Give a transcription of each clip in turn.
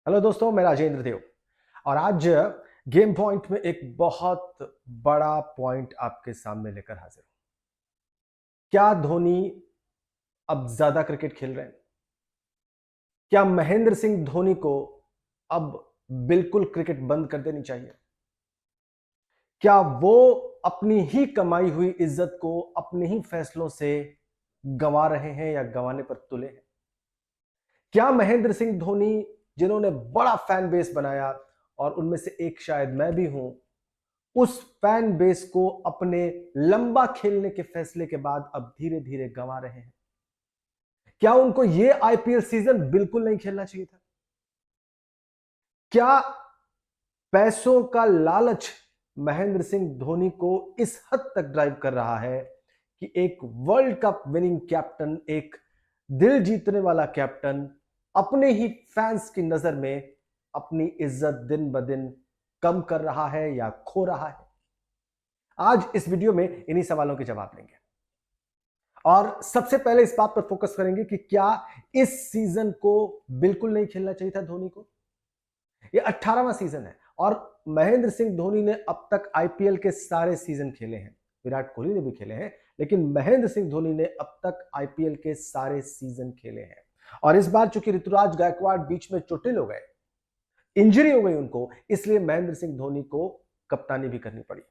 Hello दोस्तों, मैं राजेंद्र देव और आज गेम पॉइंट में एक बहुत बड़ा पॉइंट आपके सामने लेकर हाजिर हूं। क्या धोनी अब ज्यादा क्रिकेट खेल रहे हैं? क्या महेंद्र सिंह धोनी को अब बिल्कुल क्रिकेट बंद कर देनी चाहिए? क्या वो अपनी ही कमाई हुई इज्जत को अपने ही फैसलों से गंवा रहे हैं या गंवाने पर तुले हैं? क्या महेंद्र सिंह धोनी, जिन्होंने बड़ा फैन बेस बनाया और उनमें से एक शायद मैं भी हूं, उस फैन बेस को अपने लंबा खेलने के फैसले के बाद अब धीरे धीरे गंवा रहे हैं? क्या उनको यह आईपीएल सीजन बिल्कुल नहीं खेलना चाहिए था? क्या पैसों का लालच महेंद्र सिंह धोनी को इस हद तक ड्राइव कर रहा है कि एक वर्ल्ड कप विनिंग कैप्टन, एक दिल जीतने वाला कैप्टन, अपने ही फैंस की नजर में अपनी इज्जत दिन ब दिन कम कर रहा है या खो रहा है? आज इस वीडियो में इन्हीं सवालों के जवाब लेंगे और सबसे पहले इस बात पर फोकस करेंगे कि क्या इस सीजन को बिल्कुल नहीं खेलना चाहिए था धोनी को। ये 18वां सीजन है और महेंद्र सिंह धोनी ने अब तक आईपीएल के सारे सीजन खेले हैं। विराट कोहली ने भी खेले हैं, लेकिन महेंद्र सिंह धोनी ने अब तक आईपीएल के सारे सीजन खेले हैं। और इस बार चूंकि ऋतुराज गायकवाड़ बीच में चोटिल हो गए, इंजरी हो गई उनको, इसलिए महेंद्र सिंह धोनी को कप्तानी भी करनी पड़ी।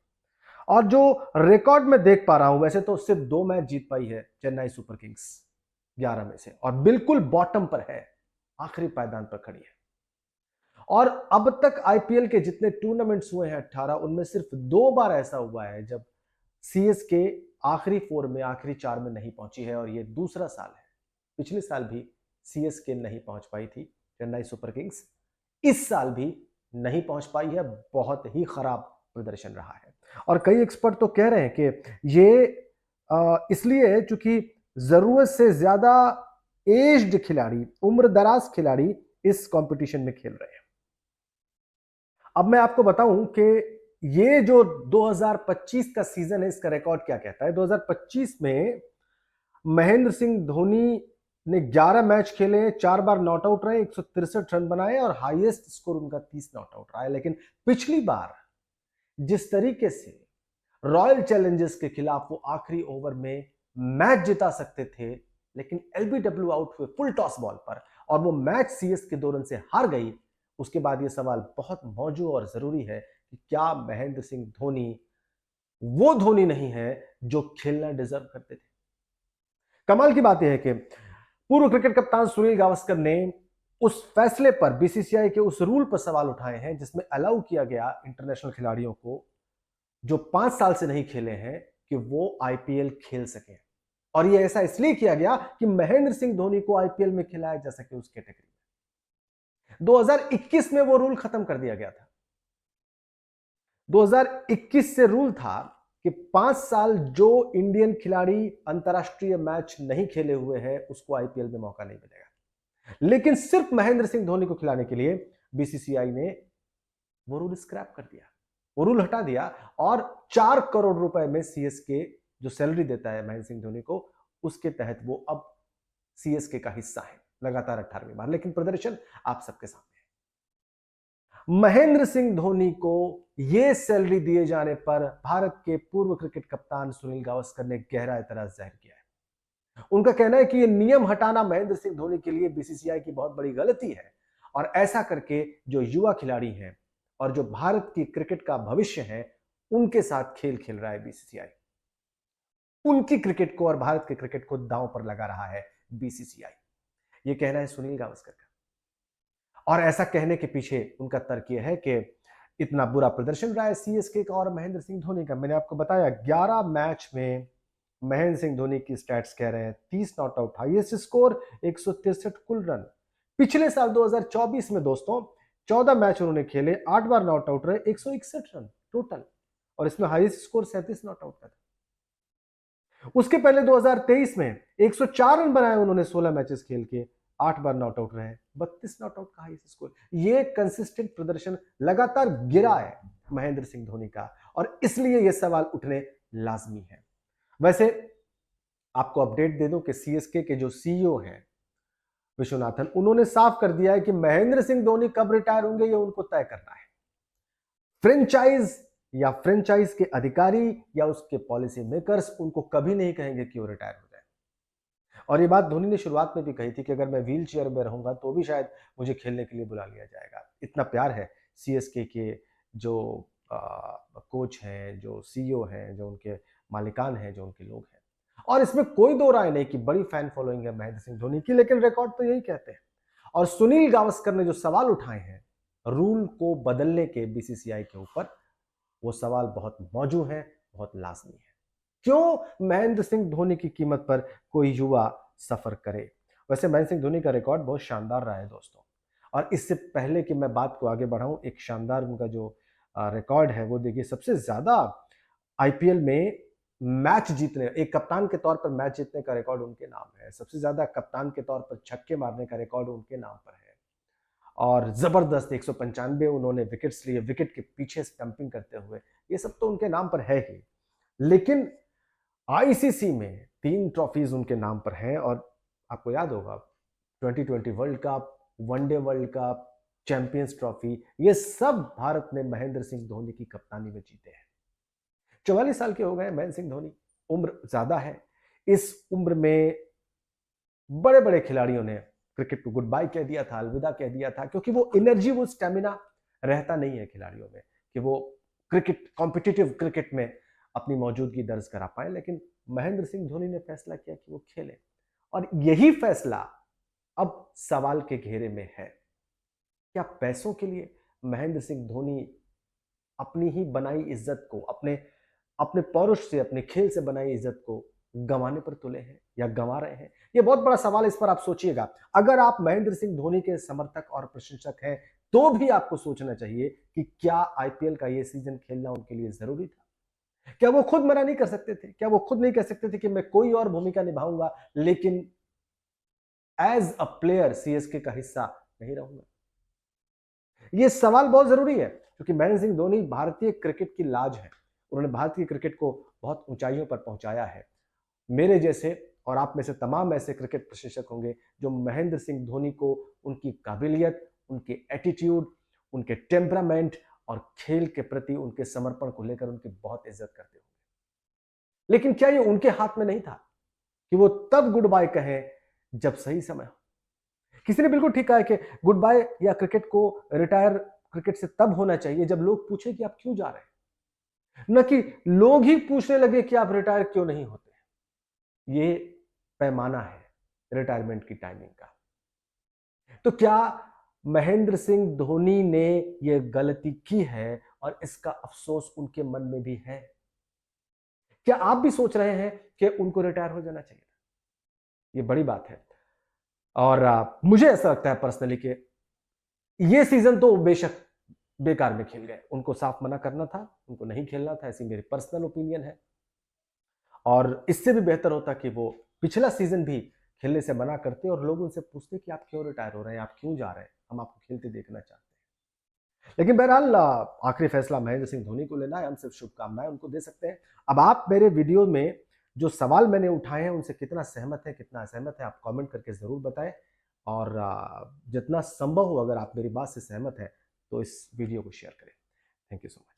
और जो रिकॉर्ड में देख पा रहा हूं, वैसे तो सिर्फ 2 मैच जीत पाई है चेन्नई सुपर किंग्स 11 में से, और बिल्कुल बॉटम पर है, आखिरी पायदान पर खड़ी है। और अब तक आईपीएल के जितने टूर्नामेंट्स हुए हैं 18, उनमें सिर्फ 2 बार ऐसा हुआ है जब सीएसके आखिरी 4 में, आखिरी 4 में नहीं पहुंची है, और ये दूसरा साल है। पिछले साल भी सीएसके नहीं पहुंच पाई थी, चेन्नई सुपर किंग्स इस साल भी नहीं पहुंच पाई है। बहुत ही खराब प्रदर्शन रहा है और कई एक्सपर्ट तो कह रहे हैं कि ये इसलिए चूंकि जरूरत से ज्यादा एज्ड खिलाड़ी, उम्र दराज खिलाड़ी इस कंपटीशन में खेल रहे हैं। अब मैं आपको बताऊं कि ये जो 2025 का सीजन है, इसका रिकॉर्ड क्या कहता है। 2025 में महेंद्र सिंह धोनी ने 11 मैच खेले, 4 बार नॉट आउट रहे, 163 रन बनाए और हाईएस्ट स्कोर उनका 30 नॉट आउट रहा है। लेकिन पिछली बार जिस तरीके से रॉयल चैलेंजर्स के खिलाफ वो आखिरी ओवर में मैच जिता सकते थे, लेकिन एलबीडब्ल्यू आउट हुए फुल टॉस बॉल पर और वो मैच सीएस के 2 रन से हार गई, उसके बाद ये सवाल बहुत मौजू और जरूरी है कि क्या महेंद्र सिंह धोनी वो धोनी नहीं है जो खेलना डिजर्व करते थे। कमाल की बात यह है कि पूर्व क्रिकेट कप्तान सुनील गावस्कर ने उस फैसले पर, बीसीसीआई के उस रूल पर सवाल उठाए हैं जिसमें अलाउ किया गया इंटरनेशनल खिलाड़ियों को जो 5 साल से नहीं खेले हैं कि वो आईपीएल खेल सके। और ये ऐसा इसलिए किया गया कि महेंद्र सिंह धोनी को आईपीएल में खिलाया जा सके उस कैटेगरी में। 2021 में वो रूल खत्म कर दिया गया था। 2021 से रूल था कि 5 साल जो इंडियन खिलाड़ी अंतरराष्ट्रीय मैच नहीं खेले हुए हैं उसको आईपीएल में मौका नहीं मिलेगा। लेकिन सिर्फ महेंद्र सिंह धोनी को खिलाने के लिए बीसीसीआई ने वो रूल स्क्रैप कर दिया, वो रूल हटा दिया और 4 करोड़ रुपए में सीएसके जो सैलरी देता है महेंद्र सिंह धोनी को, उसके तहत वो अब सीएसके का हिस्सा है लगातार 18वीं बार। लेकिन प्रदर्शन आप सबके सामने है। महेंद्र सिंह धोनी को यह सैलरी दिए जाने पर भारत के पूर्व क्रिकेट कप्तान सुनील गावस्कर ने गहरा एतराज जाहिर किया है। उनका कहना है कि यह नियम हटाना महेंद्र सिंह धोनी के लिए बीसीसीआई की बहुत बड़ी गलती है और ऐसा करके जो युवा खिलाड़ी हैं और जो भारत की क्रिकेट का भविष्य है, उनके साथ खेल खेल रहा है बीसीसीआई। उनकी क्रिकेट को और भारत के क्रिकेट को दांव पर लगा रहा है बीसीसीआई। यह कहना है सुनील गावस्कर का। और ऐसा कहने के पीछे उनका तर्क यह है कि इतना बुरा प्रदर्शन रहा है सीएसके का और महेंद्र सिंह धोनी का। मैंने आपको बताया 11 मैच में महेंद्र सिंह धोनी की स्टैट्स कह रहे हैं 30 नॉट आउट, हाईएस्ट स्कोर 163 कुल रन। पिछले साल 2024 में दोस्तों 14 मैच उन्होंने खेले, 8 बार नॉट आउट रहे, 161 रन टोटल, और इसमें हाईएस्ट स्कोर 37 नॉट आउट का था। उसके पहले 2023 में 104 रन बनाए उन्होंने 16 मैचेस खेल के, 8 बार नॉट आउट रहे, 32 नॉट आउट का हाईएस्ट स्कोर। ये कंसिस्टेंट प्रदर्शन लगातार गिरा है महेंद्र सिंह धोनी का और इसलिए यह सवाल उठने लाजमी है। वैसे आपको अपडेट दे दूं कि सीएसके के जो सीईओ हैं विश्वनाथन, उन्होंने साफ कर दिया है कि महेंद्र सिंह धोनी कब रिटायर होंगे ये उनको तय करना है। फ्रेंचाइज के अधिकारी या उसके पॉलिसी मेकर्स उनको कभी नहीं कहेंगे कि वो रिटायर हो जाए। और ये बात धोनी ने शुरुआत में भी कही थी कि अगर मैं व्हील चेयर में रहूंगा तो भी शायद मुझे खेलने के लिए बुला लिया जाएगा। इतना प्यार है सीएसके के जो कोच हैं, जो सीईओ हैं, जो उनके मालिकान हैं, जो उनके लोग हैं। और इसमें कोई दो राय नहीं कि बड़ी फैन फॉलोइंग है महेंद्र सिंह धोनी की, लेकिन रिकॉर्ड तो यही कहते हैं। और सुनील गावस्कर ने जो सवाल उठाए हैं रूल को बदलने के बीसीसीआई के ऊपर, वो सवाल बहुत मौजू है, बहुत लाजमी है। क्यों महेंद्र सिंह धोनी की कीमत पर कोई युवा सफर करे? वैसे महेंद्र सिंह धोनी का रिकॉर्ड बहुत शानदार रहा है दोस्तों। और इससे पहले कि मैं बात को आगे बढ़ाऊं, एक शानदार उनका जो रिकॉर्ड है वो देखिए, सबसे ज्यादा आईपीएल में मैच जीतने, एक कप्तान के तौर पर मैच जीतने का रिकॉर्ड उनके नाम है। सबसे ज्यादा कप्तान के तौर पर छक्के मारने का रिकॉर्ड उनके नाम पर है। और जबरदस्त 195 उन्होंने विकेट्स लिए, विकेट के पीछे स्टंपिंग करते हुए, ये सब तो उनके नाम पर है ही। लेकिन आईसीसी में 3 ट्रॉफीज उनके नाम पर हैं। और आपको याद होगा 2020 world cup, one day world cup, champions trophy, ये सब भारत ने महेंद्र सिंह धोनी की कप्तानी में जीते हैं। 44 साल के हो गए महेंद्र सिंह धोनी, उम्र ज्यादा है। इस उम्र में बड़े बड़े खिलाड़ियों ने क्रिकेट को गुड बाय कह दिया था, अलविदा कह दिया था, क्योंकि वो एनर्जी, वो स्टेमिना रहता नहीं है खिलाड़ियों में कि वो क्रिकेट, कॉम्पिटिटिव क्रिकेट में अपनी मौजूदगी दर्ज करा पाए। लेकिन महेंद्र सिंह धोनी ने फैसला किया कि वो खेले, और यही फैसला अब सवाल के घेरे में है। क्या पैसों के लिए महेंद्र सिंह धोनी अपनी ही बनाई इज्जत को, अपने पौरुष से, अपने खेल से बनाई इज्जत को गंवाने पर तुले हैं या गंवा रहे हैं? ये बहुत बड़ा सवाल है, इस पर आप सोचिएगा। अगर आप महेंद्र सिंह धोनी के समर्थक और प्रशंसक हैं तो भी आपको सोचना चाहिए कि क्या आईपीएल का ये सीजन खेलना उनके लिए जरूरी था? क्या वो खुद मना नहीं कर सकते थे? क्या वो खुद नहीं कह सकते थे कि मैं कोई और भूमिका निभाऊंगा लेकिन एज अ प्लेयर सीएसके का हिस्सा नहीं रहूंगा? ये सवाल बहुत जरूरी है, क्योंकि महेंद्र सिंह धोनी भारतीय क्रिकेट की लाज है। उन्होंने भारतीय क्रिकेट को बहुत ऊंचाइयों पर पहुंचाया है। मेरे जैसे और आप में से तमाम ऐसे क्रिकेट प्रशंसक होंगे जो महेंद्र सिंह धोनी को उनकी काबिलियत, उनके एटीट्यूड, उनके टेम्परामेंट और खेल के प्रति उनके समर्पण को लेकर उनकी बहुत इज्जत करते होंगे। लेकिन क्या ये उनके हाथ में नहीं था कि वो तब गुड बाय कहें जब सही समय हो? किसी ने बिल्कुल ठीक कहा है कि गुड बाय या क्रिकेट को रिटायर क्रिकेट से तब होना चाहिए जब लोग पूछे कि आप क्यों जा रहे हैं, न कि लोग ही पूछने लगे कि आप रिटायर क्यों नहीं होते। ये पैमाना है रिटायरमेंट की टाइमिंग का। तो क्या महेंद्र सिंह धोनी ने यह गलती की है और इसका अफसोस उनके मन में भी है? क्या आप भी सोच रहे हैं कि उनको रिटायर हो जाना चाहिए? ये बड़ी बात है। और मुझे ऐसा लगता है पर्सनली कि ये सीजन तो बेशक बेकार में खेल गए, उनको साफ मना करना था, उनको नहीं खेलना था, ऐसी मेरी पर्सनल ओपिनियन है। और इससे भी बेहतर होता कि वो पिछला सीजन भी खेलने से मना करते और लोग उनसे पूछते कि आप क्यों रिटायर हो रहे हैं, आप क्यों जा रहे हैं, हम आपको खेलते देखना चाहते हैं। लेकिन बहरहाल आखिरी फैसला महेंद्र सिंह धोनी को लेना है। हम सिर्फ शुभकामनाएं उनको दे सकते हैं। अब आप मेरे वीडियो में जो सवाल मैंने उठाए हैं उनसे कितना सहमत है, कितना असहमत है, आप कमेंट करके जरूर बताएं। और जितना संभव हो, अगर आप मेरी बात से सहमत हैं तो इस वीडियो को शेयर करें। Thank you so much.